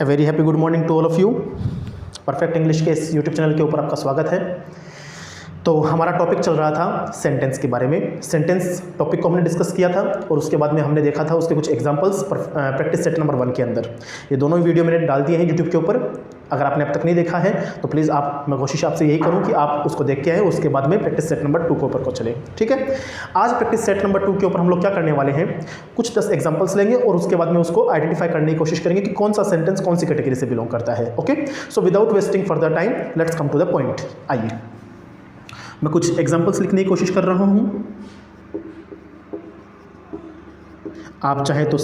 A very happy good morning to all of you. Perfect English के इस YouTube channel के ऊपर आपका स्वागत है। तो हमारा टॉपिक चल रहा था सेंटेंस के बारे में। सेंटेंस टॉपिक को हमने डिस्कस किया था और उसके बाद में हमने देखा था उसके कुछ एग्जांपल्स प्रैक्टिस सेट नंबर 1 के अंदर। ये दोनों वीडियो मैंने डाल दिए हैं यूट्यूब के ऊपर। अगर आपने अब तक नहीं देखा है तो प्लीज़ मैं कोशिश आपसे यही करूं कि आप उसको देख के आए, उसके बाद में प्रैक्टिस सेट नंबर 2 के ऊपर को चले। ठीक है, आज प्रैक्टिस सेट नंबर 2 के ऊपर हम लोग क्या करने वाले हैं, कुछ 10 एग्जांपल्स लेंगे और उसके बाद में उसको आइडेंटिफाई करने की कोशिश करेंगे कि कौन सा सेंटेंस कौन सी कैटेगरी से बिलोंग करता है। Okay, so without wasting further time let's come to the point. आइए, मैं कुछ एग्जांपल्स लिखने की कोशिश कर रहा हूँ। आप चाहे तो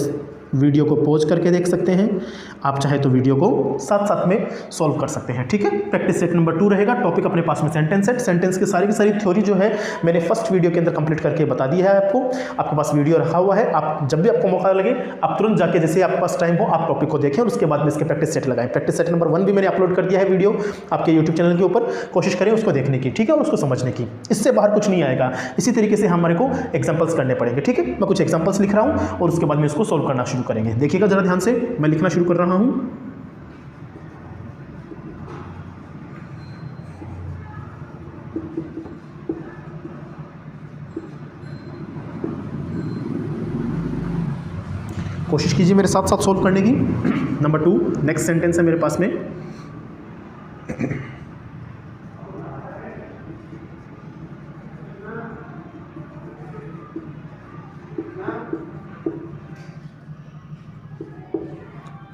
वीडियो को पॉज करके देख सकते हैं, आप चाहे तो वीडियो को साथ साथ में सॉल्व कर सकते हैं। ठीक है, प्रैक्टिस सेट नंबर 2 रहेगा। टॉपिक अपने पास में सेंटेंस सेट। सेंटेंस की सारी थ्योरी जो है मैंने फर्स्ट वीडियो के अंदर कंप्लीट करके बता दी है आपको। आपके पास वीडियो रखा हुआ है, आप जब भी आपको मौका लगे आप तुरंत जाके, जैसे आपके पास टाइम हो, आप टॉपिक को देखें और उसके बाद में इसके प्रैक्टिस सेट लगाएं। प्रैक्टिस सेट नंबर 1 भी मैंने अपलोड कर दिया है वीडियो आपके यूट्यूब चैनल के ऊपर। कोशिश करें उसको देखने की, ठीक है, और उसको समझने की। इससे बाहर कुछ नहीं आएगा। इसी तरीके से हमारे को एग्जाम्पल्स करने पड़ेंगे। ठीक है, मैं कुछ एग्जाम्पल्स लिख रहा हूँ और उसके बाद में इसको सॉल्व करना शुरू करेंगे। देखिएगा जरा ध्यान से, मैं लिखना शुरू कर रहा हूं। कोशिश कीजिए मेरे साथ साथ सॉल्व करने की। नंबर 2 नेक्स्ट सेंटेंस है मेरे पास में।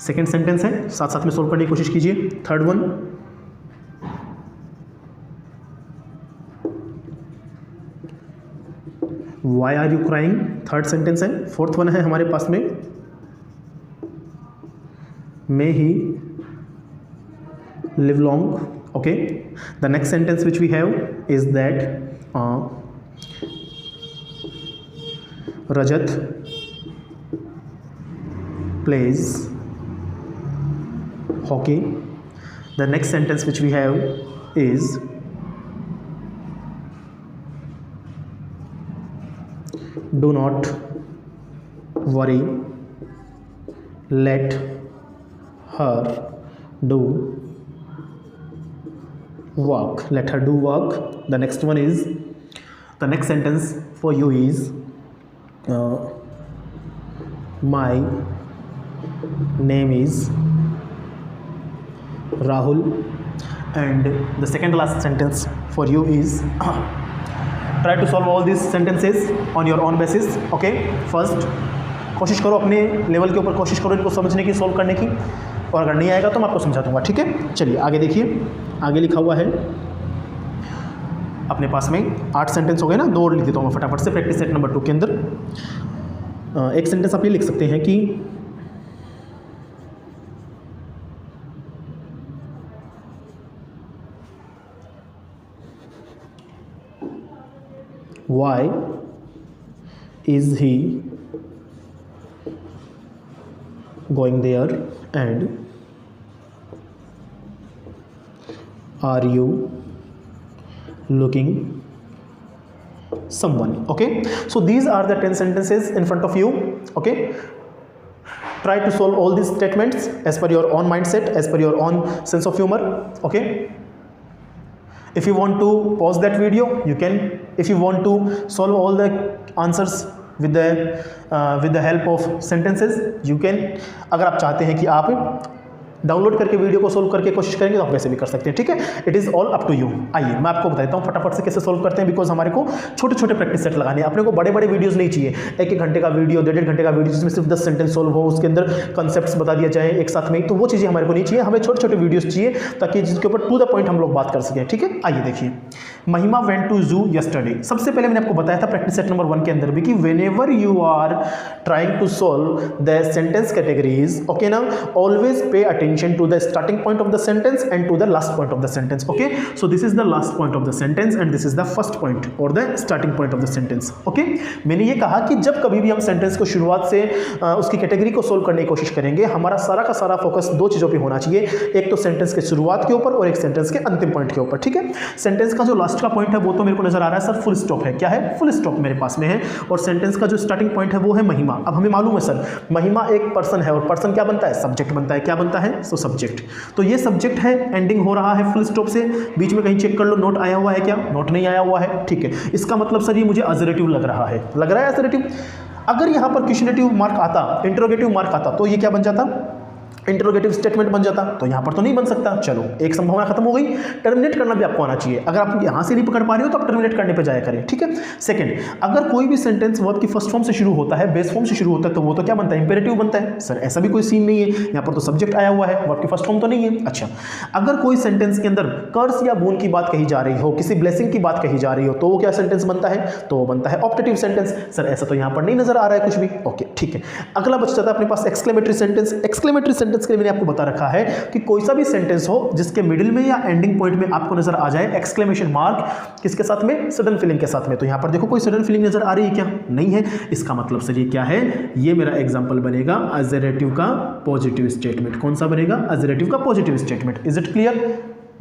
सेकेंड सेंटेंस है, साथ साथ में सोल्व करने की कोशिश कीजिए। Third one, why are you crying, third sentence है। फोर्थ वन है हमारे पास में, may he live long. Okay, the next sentence which we have is that Rajat plays hockey. The next sentence which we have is do not worry, let her do work. Let her do work. The next one is, the next sentence for you is my name is Rahul, and the second last sentence for you is try to solve all these sentences on your own basis. Okay, first कोशिश करो अपने level के ऊपर, कोशिश करो इनको समझने की, सॉल्व करने की, और अगर नहीं आएगा तो मैं आपको समझा दूंगा। ठीक है, चलिए आगे देखिए। आगे लिखा हुआ है अपने पास में 8 सेंटेंस हो गए ना, 2 और लिख देता हूँ मैं फटाफट से प्रैक्टिस सेट नंबर 2 के अंदर। एक सेंटेंस आप ये लिख सकते हैं कि why is he going there, and are you looking someone. Okay, so these are the 10 sentences in front of you. Okay, try to solve all these statements as per your own mindset, as per your own sense of humor. Okay, if you want to pause that video you can. If you want to solve all the answers with the help of sentences you can. अगर आप चाहते हैं कि आप download करके video को solve करके कोशिश करेंगे तो आप वैसे भी कर सकते हैं। ठीक है, it is all up to you. आइए मैं आपको बताता हूँ फटाफट से कैसे सोल्व करते हैं, बिकॉज हमारे को छोटे छोटे प्रैक्टिस सेट लगाने हैं। अपने को बड़े बड़े वीडियोस नहीं चाहिए, 1-1 घंटे का वीडियो, 1.5 घंटे का वीडियो जिसमें सिर्फ 10 सेंटेंस सोल्व हो, उसके अंदर कंसेप्ट्स बता दिया जाए एक साथ में, तो वो चीज़ें हमारे को नहीं चाहिए। हमें छोटे छोटे वीडियोज़ चाहिए ताकि जिसके ऊपर टू द पॉइंट हम लोग बात कर सकें। ठीक है, आइए देखिए। महिमा वेंट टू जू यस्टरडे। सबसे पहले मैंने आपको बताया था प्रैक्टिस सेट नंबर 1 के अंदर भी कि whenever you are trying to solve the sentence categories, okay ना, always pay attention attention to the starting point of the sentence and to the last point of the sentence. Okay, so this is the last point of the sentence and this is the first point or the starting point of the sentence. Okay, मैंने ये कहा कि जब कभी भी हम sentence को शुरुआत से उसकी कैटेगरी को सोल्व करने की कोशिश करेंगे, हमारा सारा का सारा फोकस दो चीज़ों पे होना चाहिए, एक तो सेंटेंस के शुरुआत के ऊपर और एक सेंटेंस के अंतिम पॉइंट के ऊपर. ठीक है, सेंटेंस का जो लास्ट का पॉइंट है वो तो मेरे को नजर आ रहा है सर फुल स्टॉप है. क्या है? फुल स्टॉप मेरे पास में है. और सेंटेंस का जो स्टार्टिंग पॉइंट है वो है महिमा. अब हमें मालूम है सर महिमा एक पर्सन है और पर्सन क्या बनता है? सब्जेक्ट बनता है. क्या बनता है? So subject. तो ये सब्जेक्ट है, एंडिंग हो रहा है फुल स्टॉप से. बीच में कहीं चेक कर लो नोट आया हुआ है क्या? नोट नहीं आया हुआ है. ठीक है, इसका मतलब सर ये मुझे अजरेटिव लग रहा है. लग रहा है अजरेटिव. अगर यहां पर क्वेश्चनेटिव मार्क आता, इंटरोगेटिव मार्क आता तो ये क्या बन जाता? इंटरोगेटिव स्टेटमेंट बन जाता. तो यहां पर तो नहीं बन सकता. चलो एक संभावना खत्म हो गई. टर्मिनेट करना भी आपको आना चाहिए. अगर आप यहां से नहीं पकड़ पा रहे हो तो आप टर्मिनेट करने पे जाया करें. ठीक है. सेकंड, अगर कोई भी सेंटेंस वर्ब की फर्स्ट फॉर्म से शुरू होता है, बेस फॉर्म से शुरू होता है, तो वो तो क्या बनता है? इंपेरेटिव बनता है. सर ऐसा भी कोई सीन नहीं है, यहां पर तो सब्जेक्ट आया हुआ है, वर्ब की फर्स्ट फॉर्म तो नहीं है. अच्छा, अगर कोई सेंटेंस के अंदर कर्स या बोन की बात कही जा रही हो, किसी ब्लेसिंग की बात कही जा रही हो, तो वो क्या सेंटेंस बनता है? तो वो बनता है ऑप्टेटिव सेंटेंस. सर ऐसा तो यहां पर नहीं नजर आ रहा है कुछ भी. ओके ठीक है. अगला बच जाता है अपने पास एक्सक्लेमेटरी सेंटेंस. एक्सक्लेमेटरी सेंटेंस के लिए मैंने आपको बता रखा है कि कोई सा भी सेंटेंस हो जिसके मिडिल में या एंडिंग पॉइंट में आपको नजर आ जाए एक्सक्लेमेशन मार्क, किसके साथ में? सडन फीलिंग के साथ में. तो यहां पर देखो कोई सडन फीलिंग नजर आ रही है क्या? नहीं है. इसका मतलब सर ये क्या है? ये मेरा एग्जांपल बनेगा अजरेटिव का पॉजिटिव स्टेटमेंट. कौन सा बनेगा? अजरेटिव का positive statement. Is it clear?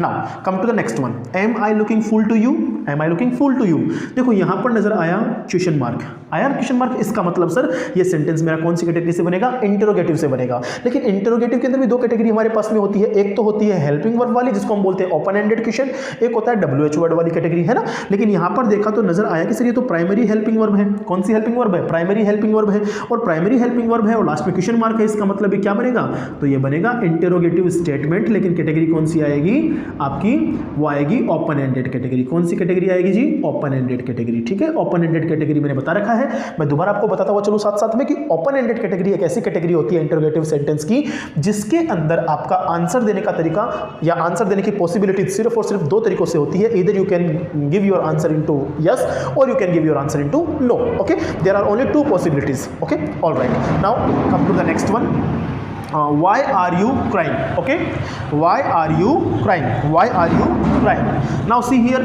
Now come to the next one. Am I looking fool to you? Am I looking fool to you? देखो यहां पर नजर आया क्वेश्चन मार्क. आया क्वेश्चन मार्क. इसका मतलब सर ये सेंटेंस मेरा कौन सी कैटेगरी से बनेगा? इंटरोगेटिव से बनेगा. लेकिन इंटरोगेटिव के अंदर भी दो कैटेगरी हमारे पास में होती है. एक तो होती है हेल्पिंग वर्ब वाली जिसको हम बोलते हैं ओपन एंडेड क्वेश्चन. एक होता है WH वर्ड वाली कैटेगरी, है ना. लेकिन यहां पर देखा तो नजर आया कि सर ये तो प्राइमरी हेल्पिंग वर्ब है. कौन सी हेल्पिंग वर्ब है? प्राइमरी हेल्पिंग वर्ब है. और प्राइमरी हेल्पिंग वर्ब है और लास्ट में क्वेश्चन मार्क है. इसका मतलब ये क्या बनेगा? तो ये बनेगा इंटरोगेटिव स्टेटमेंट. लेकिन कैटेगरी कौन सी आएगी आपकी? वो आएगी ओपन एंडेड कैटेगरी. कौन सी कैटेगरी आएगी जी? Open ended category. ठीक है, ओपन एंडेड कैटेगरी मैंने बता रखा है. मैं दोबारा आपको बताता हुआ चलो साथ साथ में कि ओपन एंडेड कैटेगरी एक ऐसी कैटेगरी होती है इंटरोगेटिव सेंटेंस की जिसके अंदर आपका आंसर देने का तरीका या आंसर देने की पॉसिबिलिटी सिर्फ और सिर्फ दो तरीकों से होती है. Either you can give your answer into yes और you can give your answer into no. Okay, there are only two possibilities. Okay, alright. Now come to the next one. Why are you crying? Okay, why are you crying? Why are you crying? Now see here,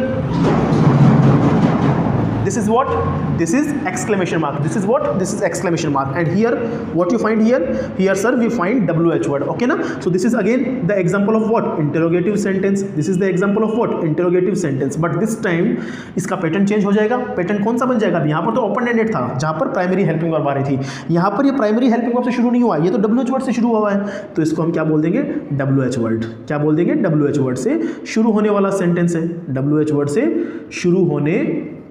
this is what? This is exclamation mark. This is what? This is exclamation mark. And here what you find here? Here sir we find WH word. Okay na? So this is again the example of what? Interrogative sentence. This is the example of what? Interrogative sentence. But this time इसका pattern change हो जाएगा. Pattern कौन सा बन जाएगा? यहाँ पर तो ओपन एंडेड था जहाँ पर प्राइमरी हेल्पिंग वर्ब आ रही थी. यहाँ पर ये प्राइमरी हेल्पिंग वर्ब से शुरू नहीं हुआ, ये तो WH वर्ड से शुरू हुआ है. तो इसको हम क्या बोल देंगे? WH word. क्या बोल देंगे? WH वर्ड से शुरू होने वाला सेंटेंस है. WH वर्ड से शुरू होने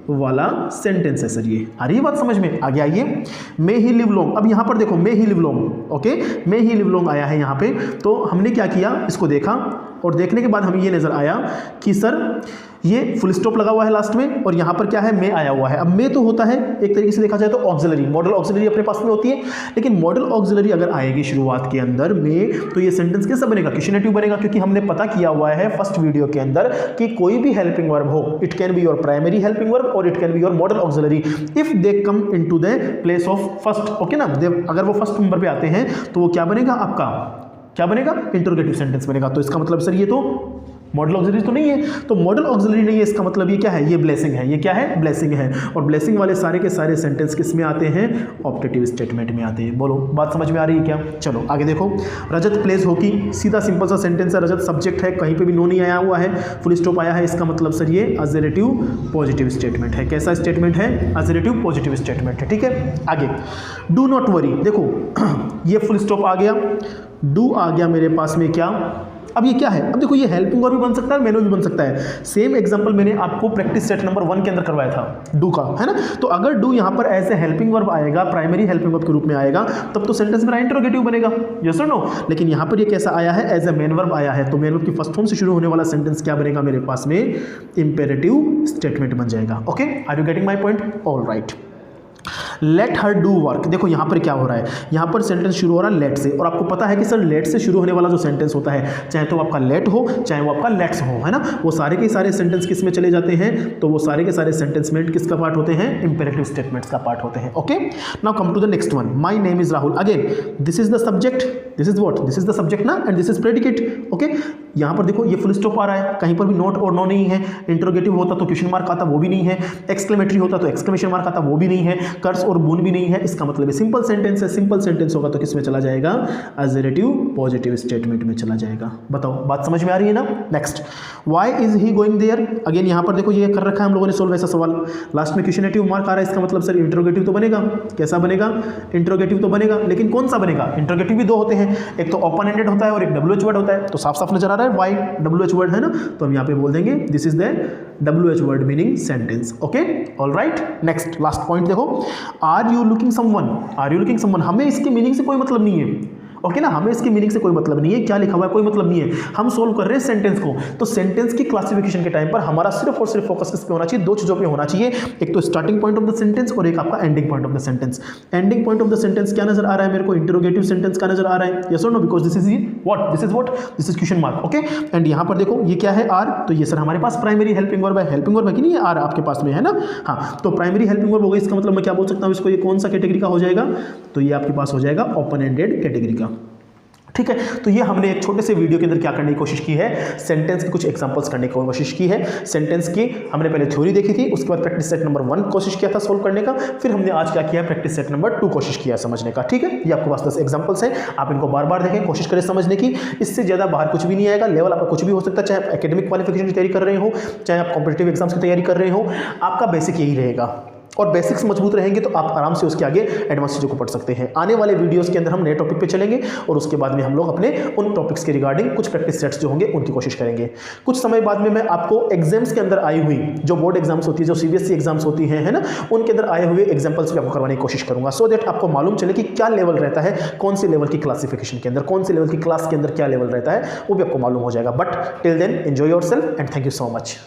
वाला सेंटेंस है सर. ये आ रही है बात समझ में? आगे आइए. May he live long. अब यहां पर देखो may he live long. Okay, may he live long आया है यहां पे. तो हमने क्या किया? इसको देखा और देखने के बाद हमें ये नजर आया कि सर ये फुल स्टॉप लगा हुआ है लास्ट में और यहाँ पर क्या है? मे आया हुआ है. अब मे तो होता है एक तरीके से देखा जाए तो ऑक्सिलरी, मॉडल ऑक्सिलरी अपने पास में होती है. लेकिन मॉडल ऑक्सिलरी अगर आएगी शुरुआत के अंदर में तो ये सेंटेंस कैसा बनेगा? क्वेश्चनेटिव बनेगा. क्योंकि हमने पता किया हुआ है फर्स्ट वीडियो के अंदर कि कोई भी हेल्पिंग वर्ब हो, it can be your primary helping verb और it can be your modal auxiliary if they come into the place of first. Okay ना, अगर वो फर्स्ट नंबर पे आते हैं तो वो क्या बनेगा आपका? क्या बनेगा? इंटरोगेटिव सेंटेंस बनेगा. तो इसका मतलब सर ये तो मॉडल ऑक्सिलरी तो नहीं है. तो मॉडल ऑक्सिलरी नहीं है, इसका मतलब ये क्या है? ये ब्लेसिंग है. ये क्या है? ब्लेसिंग है. और ब्लेसिंग वाले सारे के सारे सेंटेंस किस में आते हैं? ऑप्टेटिव स्टेटमेंट में आते हैं. बोलो बात समझ में आ रही है क्या? चलो आगे देखो. रजत प्लेज हॉकी. सीधा सिंपल सा सेंटेंस है. रजत सब्जेक्ट है, कहीं पे भी नो नहीं आया हुआ है, फुल स्टॉप आया है. इसका मतलब सर ये अजरेटिव पॉजिटिव स्टेटमेंट है. कैसा स्टेटमेंट है? अजरेटिव पॉजिटिव स्टेटमेंट है. ठीक है, आगे डू नॉट वरी. देखो ये फुल स्टॉप आ गया, डू आ गया मेरे पास में. क्या अब ये क्या है? अब देखो ये हेल्पिंग वर्ब भी बन सकता है, मैनुअल भी बन सकता है. सेम एग्जांपल मैंने आपको प्रैक्टिस सेट नंबर 1 के अंदर करवाया था डू का, है ना. तो अगर डू यहाँ पर ऐसे हेल्पिंग वर्ब आएगा, प्राइमरी हेल्पिंग वर्ब के रूप में आएगा, तब तो सेंटेंस मेरा इंटरोगेटिव बनेगा. यस और नो? लेकिन यहाँ पर ये कैसा आया है? एज ए मेन वर्ब आया है. तो मेन वर्ब की फर्स्ट फॉर्म से शुरू होने वाला सेंटेंस क्या बनेगा मेरे पास में? इंपेरेटिव स्टेटमेंट बन जाएगा. Okay, are you getting my point? All right. Let her do work. देखो यहाँ पर क्या हो रहा है, यहाँ पर सेंटेंस शुरू हो रहा है लेट से, और आपको पता है कि सर लेट से शुरू होने वाला जो सेंटेंस होता है, चाहे तो आपका लेट हो चाहे वो आपका लेट्स हो, है ना, वो सारे के सारे सेंटेंस किस में चले जाते हैं, तो वो सारे के सारे सेंटेंसमेंट किसका पार्ट होते हैं, इंपेरेटिव स्टेटमेंट्स का पार्ट होते हैं। Okay, now come to the next one, my name is Rahul. Again this is the subject, this is what, this is the subject ना, and this is predicate. Okay, यहाँ पर देखो ये फुल स्टॉप आ रहा है, कहीं पर भी नोट और नो नहीं है, इंटरोगेटिव होता तो क्वेश्चन मार्क आता वो भी नहीं है, एक्सक्लेमेटरी होता तो एक्सक्लेमेशन मार्क आता वो भी नहीं है, कर्स और बून भी नहीं है, इसका मतलब सिंपल सेंटेंस है। सिंपल सेंटेंस होगा तो किस में चला जाएगा, अजेरेटिव पॉजिटिव स्टेटमेंट में चला जाएगा। बताओ बात समझ में आ रही है ना। Next, why is he going there. Again यहाँ पर देखो ये कर रखा है हम लोगों ने सोल्व ऐसा सवाल, लास्ट में क्वेश्चनेटिव मार्क आ रहा है, इसका मतलब सर इंटरोगेटिव तो बनेगा। कैसा बनेगा, इंटरोगेटिव तो बनेगा, लेकिन कौन सा बनेगा, इंटरोगेटिव भी दो होते हैं, एक तो ओपन एंडेड होता है और एक WH वर्ड होता है, तो साफ साफ नजर आ रहा है वाई WH वर्ड है ना, तो हम यहाँ पे बोल देंगे this is the WH word meaning sentence. Okay, alright. Next last point देखो, are you looking someone, are you looking someone, हमें इसकी मीनिंग से कोई मतलब नहीं है। ओके ना, हमें इसकी मीनिंग से कोई मतलब नहीं है, क्या लिखा हुआ है कोई मतलब नहीं है, हम सोल्व कर रहे हैं सेंटेंस को। तो सेंटेंस की क्लासिफिकेशन के टाइम पर हमारा सिर्फ और सिर्फ फोकस किस पे होना चाहिए, दो चीजों पे होना चाहिए, एक तो starting point of the sentence और एक आपका ending point of the sentence. Ending point of the sentence क्या नजर आ रहा है मेरे को, इंटरोगेटिव सेंटेंस का नजर आ रहा है, यस और no, because this is what, this is what, this is question mark. Okay, and यहाँ पर देखो ये क्या है, आर, तो ये सर हमारे पास प्राइमरी हेल्पिंग वर्ब है, हेल्पिंग वर्ब है कि नहीं, आर आपके पास में है ना, हाँ, तो प्राइमरी हेल्पिंग वर्ब हो गई, इसका मतलब मैं क्या बोल सकता हूँ इसको, ये कौन सा कैटेगरी का हो जाएगा, तो ये आपके पास हो जाएगा ओपन एंडेड कैटेगरी का। ठीक है, तो ये हमने एक छोटे से वीडियो के अंदर क्या करने की कोशिश की है, सेंटेंस की कुछ एग्जांपल्स करने की कोशिश की है। सेंटेंस की हमने पहले थ्योरी देखी थी, उसके बाद प्रैक्टिस सेट नंबर 1 कोशिश किया था सोल्व करने का, फिर हमने आज क्या किया, प्रैक्टिस सेट नंबर 2 कोशिश किया समझने का। ठीक है, ये आपके पास 10 एग्जांपल्स हैं, आप इनको बार बार देखें, कोशिश करें समझने की, इससे ज़्यादा बाहर कुछ भी नहीं आएगा। लेवल आपका कुछ भी हो सकता है, चाहे आप एकेडमिक क्वालिफिकेशन की तैयारी कर रहे हो, चाहे आप कॉम्पिटिटिव एग्जाम्स की तैयारी कर रहे हो, आपका बेसिक यही रहेगा, और बेसिक्स मजबूत रहेंगे तो आप आराम से उसके आगे एडवांस चीज़ों को पढ़ सकते हैं। आने वाले वीडियोस के अंदर हम नए टॉपिक पे चलेंगे और उसके बाद में हम लोग अपने उन टॉपिक्स के रिगार्डिंग कुछ प्रैक्टिस सेट्स जो होंगे उनकी कोशिश करेंगे। कुछ समय बाद में मैं आपको एग्जाम्स के अंदर आई हुई जो बोर्ड एग्जाम्स होती है, जो CBSE एग्जाम्स होती हैं, है ना, उनके अंदर आए हुए एग्जाम्पल्स भी आपको करवाने की कोशिश करूंगा, सो दैट आपको मालूम चले कि क्या लेवल रहता है, कौन से लेवल की क्लासिफिकेशन के अंदर, कौन से लेवल की क्लास के अंदर क्या लेवल रहता है, वो भी आपको मालूम हो जाएगा। But till then enjoy yourself and thank you so much.